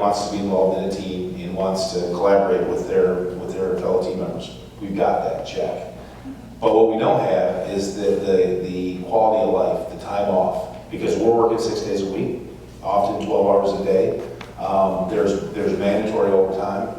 wants to be involved in a team and wants to collaborate with their fellow team members. We've got that, check. But what we don't have is the quality of life, the time off, because we're working 6 days a week, often 12 hours a day. There's mandatory overtime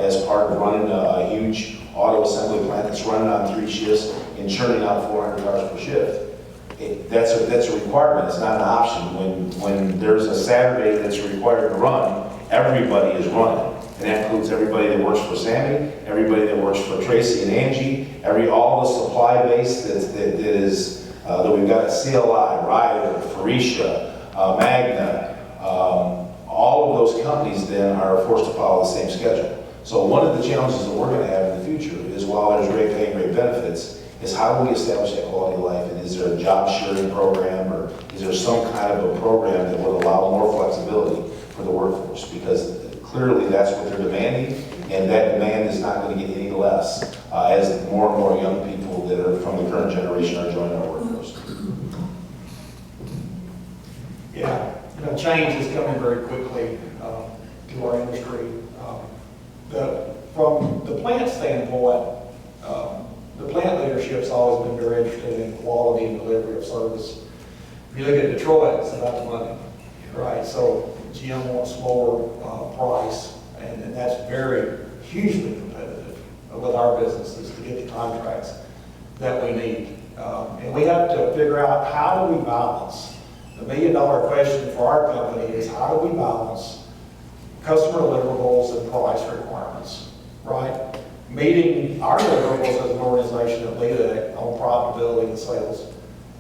as part of running a huge auto assembly plant that's running on 3 shifts and churning out 400 cars per shift. That's a requirement, it's not an option. When there's a Saturday that's required to run, everybody is running. And that includes everybody that works for Sammy, everybody that works for Tracy and Angie, all the supply base that we've got at CLI, Ryder, Phoenicia, Magna, all of those companies then are forced to follow the same schedule. So one of the challenges that we're going to have in the future is, while there's great pay and great benefits, is how do we establish that quality of life? And is there a job sharing program, or is there some kind of a program that would allow more flexibility for the workforce? Because clearly that's what they're demanding, and that demand is not going to get any less as more and more young people that are from the current generation are joining our workforce. Yeah, change is coming very quickly to our industry. From the plant standpoint, the plant leadership's always been very interested in quality and delivery of service. If you look at Detroit, it's about the money, right? So GM wants lower price, and that's very hugely competitive with our businesses to get the contracts that we need. And we have to figure out, how do we balance? The $1 million question for our company is, how do we balance customer deliverables and price requirements, right? Meeting our deliverables as an organization at LEDA on profitability and sales,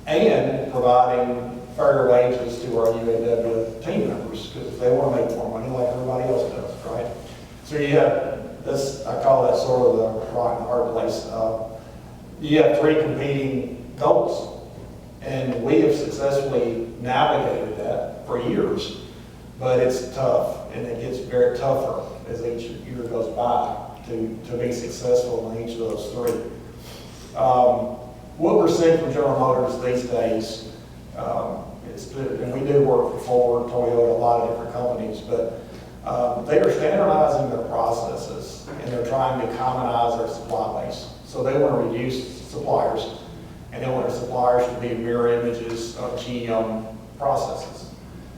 and providing fair wages to our UAW team members, because they want to make more money like everybody else does, right? So you have this, I call that sort of the rock and hard place. You have 3 competing goals, and we have successfully navigated that for years, but it's tough, and it gets very tougher as each year goes by to be successful in each of those 3. What we're seeing from General Motors these days, and we do work for Ford, Toyota, a lot of different companies, but they are standardizing their processes, and they're trying to commonize their supply base. So they want to reduce suppliers, and they want their suppliers to be mirror images of GM processes.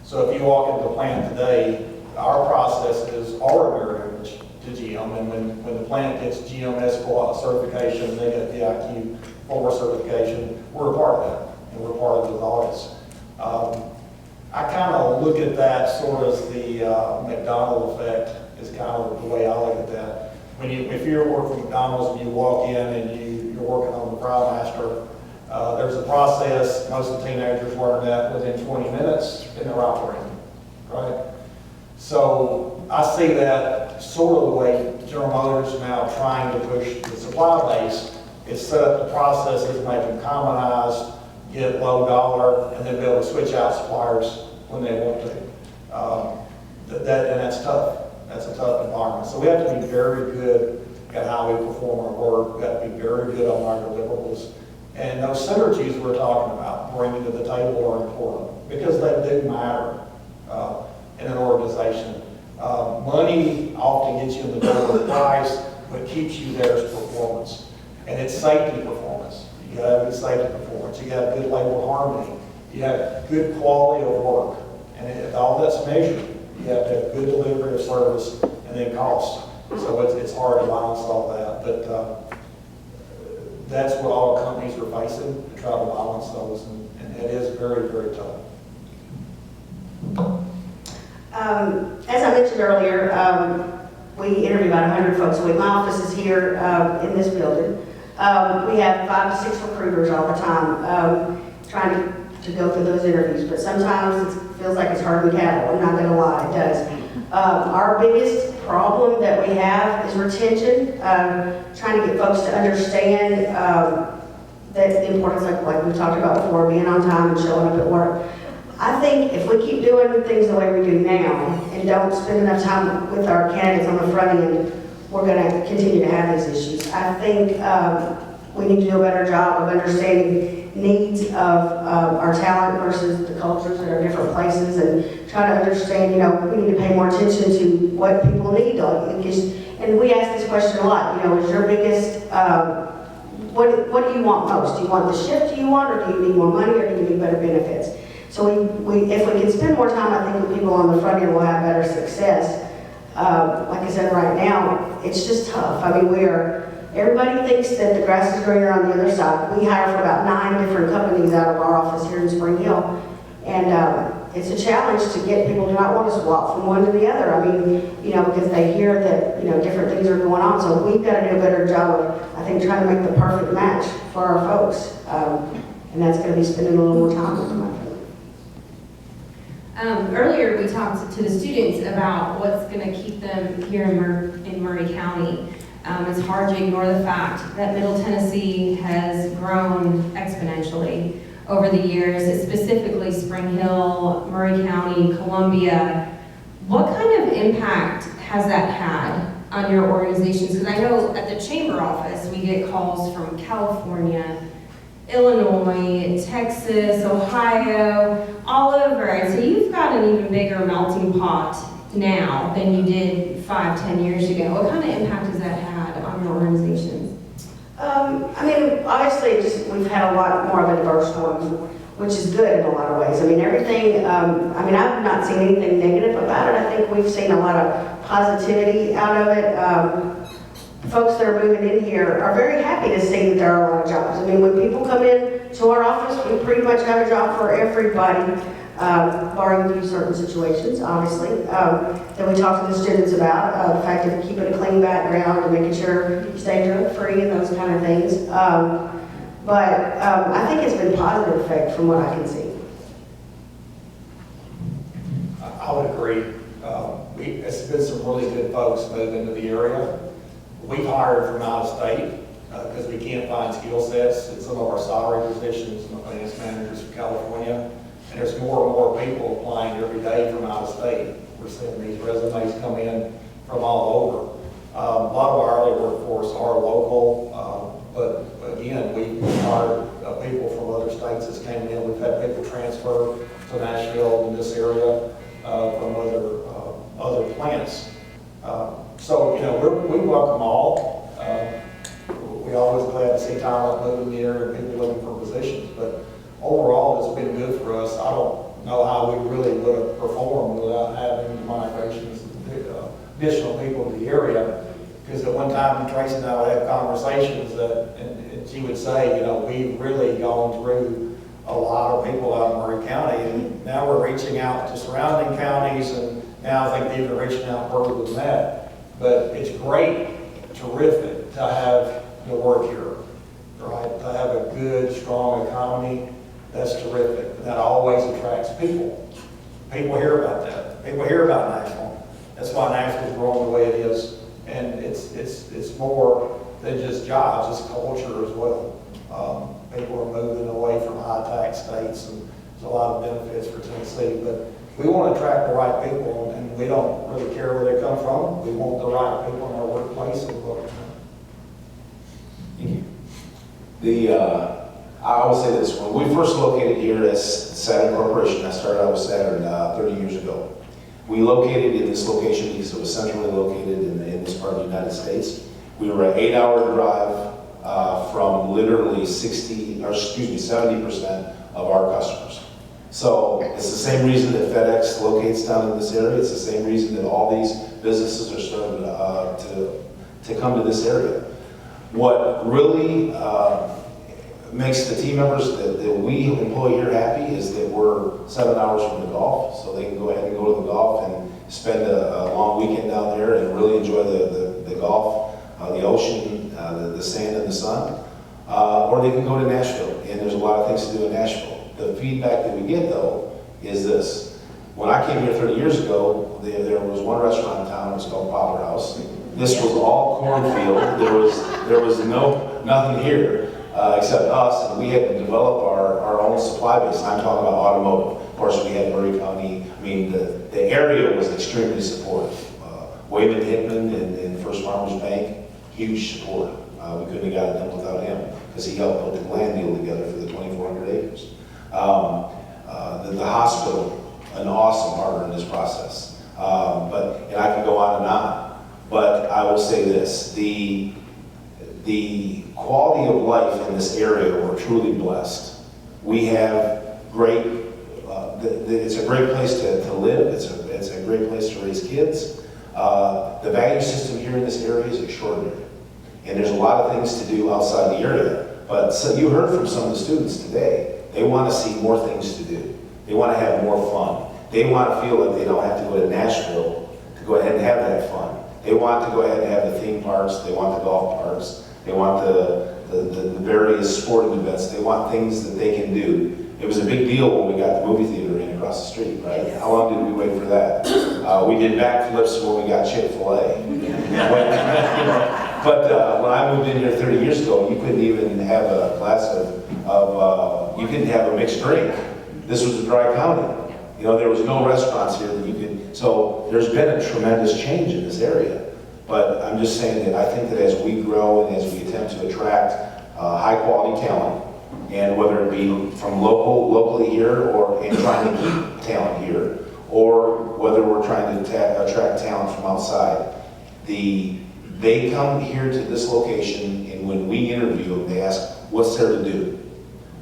So if you walk into the plant today, our processes are a mirror image to GM, and when the plant gets GM S4 certification, they get the IQ 4 certification, we're a part of that, and we're part of those audits. I kind of look at that sort of as the McDonald's effect, is kind of the way I look at that. If you're working for McDonald's and you walk in and you're working on the Fry Master, there's a process, most of the teenagers learn that within 20 minutes, and they're operating, right? So I see that sort of the way General Motors is now trying to push the supply base, is set up the processes, make them commonized, get low dollar, and then be able to switch out suppliers when they want to. And that's tough. That's a tough environment. So we have to be very good at how we perform our work. We have to be very good on our deliverables. And those synergies we're talking about, bringing to the table, are important, because they do matter in an organization. Money often gets you in the door with price, but keeps you there is performance. And it's safety performance. You gotta have good safety performance. You gotta have good labor harmony. You have good quality of work. And all that's measured. You have to have good delivery of service, and then cost. So it's hard to balance all that. But that's what all companies are facing, to try to balance those. And it is very, very tough. As I mentioned earlier, we interview about 100 folks a week. My office is here in this building. We have 5 to 6 recruiters all the time trying to go through those interviews, but sometimes it feels like it's herding cattle. I'm not going to lie, it does. Our biggest problem that we have is retention, trying to get folks to understand that the importance, like we talked about before, being on time and showing up at work. I think if we keep doing things the way we do now and don't spend enough time with our candidates on the front end, we're going to continue to have these issues. I think we need to do a better job of understanding needs of our talent versus the cultures that are different places, and try to understand, you know, we need to pay more attention to what people need. And we ask this question a lot, you know, is your biggest, what do you want most? Do you want the shift you want, or do you need more money, or do you need better benefits? So if we can spend more time, I think the people on the front end will have better success. Like I said, right now, it's just tough. I mean, everybody thinks that the grass is greener on the other side. We hire for about 9 different companies out of our office here in Spring Hill. And it's a challenge to get people to not want to swap from one to the other. I mean, you know, because they hear that, you know, different things are going on. So we've got to do a better job of, I think, trying to make the perfect match for our folks. And that's going to be spending a little more time with them, I think. Earlier, we talked to the students about what's going to keep them here in Maury County. It's hard to ignore the fact that Middle Tennessee has grown exponentially over the years, specifically Spring Hill, Maury County, Columbia. What kind of impact has that had on your organizations? Because I know at the chamber office, we get calls from California, Illinois, Texas, Ohio, all over. And so you've got an even bigger melting pot now than you did 5-10 years ago. What kind of impact has that had on your organizations? I mean, obviously, we've had a lot more of a diverse one, which is good in a lot of ways. I mean, everything, I mean, I've not seen anything negative about it. I think we've seen a lot of positivity out of it. Folks that are moving in here are very happy to see that there are a lot of jobs. I mean, when people come in to our office, we pretty much have a job for everybody, barring a few certain situations, obviously, that we talk to the students about, the fact of keeping a clean background and making sure you stay drug-free and those kind of things. But I think it's been a positive effect from what I can see. I would agree. It's been some really good folks move into the area. We've hired from out of state because we can't find skill sets in some of our salary positions, and the finance managers from California. And there's more and more people applying every day from out of state. We're seeing these resumes come in from all over. A lot of our hourly workforce are local, but again, we hired people from other states that came in. We've had people transfer to Nashville in this area from other plants. So, you know, we welcome all. We're always glad to see talent moving here and people looking for positions, but overall, it's been good for us. I don't know how we really would have performed without having the migrations of additional people to the area. Because at one time, Tracy and I would have conversations and she would say, you know, we've really gone through a lot of people out in Maury County, and now we're reaching out to surrounding counties, and now I think even reaching out further than that. But it's great, terrific to have the work here, right? To have a good, strong economy. That's terrific. And that always attracts people. People hear about that. People hear about Nashville. That's why Nashville's growing the way it is. And it's more than just jobs, it's culture as well. People are moving away from high-tax states, and there's a lot of benefits for Tennessee. But we want to attract the right people, and we don't really care where they come from. We want the right people in our workplace and look. Thank you. I will say this, when we first located here as Saturn Corporation, I started out with Saturn 30 years ago. We located in this location because it was centrally located in this part of the United States. We were an 8-hour drive from literally 70% of our customers. So it's the same reason that FedEx locates down in this area. It's the same reason that all these businesses are starting to come to this area. What really makes the team members that we employ here happy is that we're 7 hours from the Gulf, so they can go ahead and go to the Gulf and spend a long weekend down there and really enjoy the Gulf, the ocean, the sand and the sun. Or they can go to Nashville, and there's a lot of things to do in Nashville. The feedback that we get, though, is this. When I came here 30 years ago, there was one restaurant in town, it was called Power House. This was all cornfield. There was nothing here except us, and we had to develop our own supply base. I'm talking about automotive. Of course, we had Maury County. I mean, the area was extremely supportive. Wayman Hickman and First Farmers Bank, huge support. We couldn't have got it done without him, because he helped put the land deal together for the 2,400 acres. The hospital, an awesome partner in this process. And I could go on and on. But I will say this, the quality of life in this area, we're truly blessed. We have great, it's a great place to live, it's a great place to raise kids. The value system here in this area is extraordinary. And there's a lot of things to do outside the area. But so you heard from some of the students today, they want to see more things to do. They want to have more fun. They want to feel like they don't have to go to Nashville to go ahead and have that fun. They want to go ahead and have the theme parks, they want the golf parks, they want the various sporting events, they want things that they can do. It was a big deal when we got the movie theater in across the street, right? How long did we wait for that? We did backflips when we got Chick-fil-A. But when I moved in here 30 years ago, you couldn't even have a glass you couldn't have a mixed drink. This was a dry county. You know, there was no restaurants here that you could, so there's been a tremendous change in this area. But I'm just saying that I think that as we grow and as we attempt to attract high quality talent, and whether it be from locally here or in trying to keep talent here, or whether we're trying to attract talent from outside, they come here to this location, and when we interview them, they ask, what's there to do?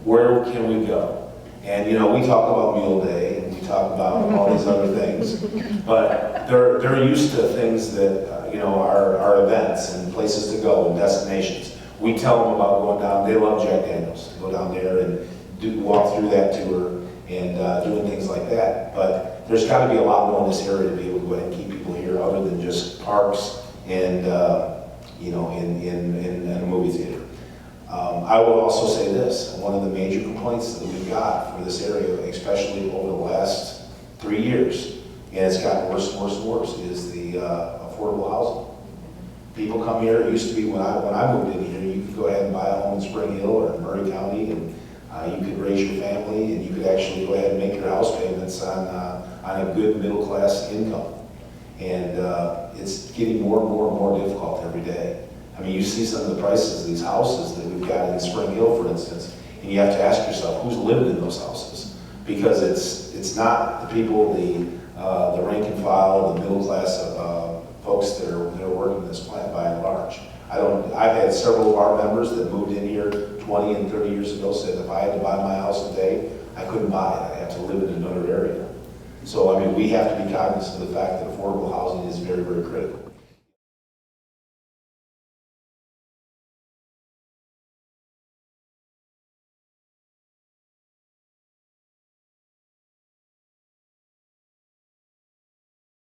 Where can we go? And you know, we talk about meal day, and we talk about all these other things, but they're used to things that you know, are events and places to go and destinations. We tell them about going down. They love Jack Daniels. To go down there and walk through that tour and doing things like that. But there's got to be a lot more in this area to be able to go ahead and keep people here, other than just parks and you know, in a movie theater. I will also say this, one of the major complaints that we've got for this area, especially over the last 3 years, and it's gotten worse and worse and worse, is the affordable housing. People come here, it used to be when I moved in here, you could go ahead and buy a home in Spring Hill or in Maury County, and you could raise your family, and you could actually go ahead and make your house payments on a good middle class income. And it's getting more and more and more difficult every day. I mean, you see some of the prices of these houses that we've got in Spring Hill, for instance, and you have to ask yourself, who's living in those houses? Because it's not the people, the rank and file, the middle class folks that are working in this plant by and large. I've had several of our members that moved in here 20 and 30 years ago said if I had to buy my house today, I couldn't buy it. I have to live in another area. So, I mean, we have to be cognizant of the fact that affordable housing is very, very critical.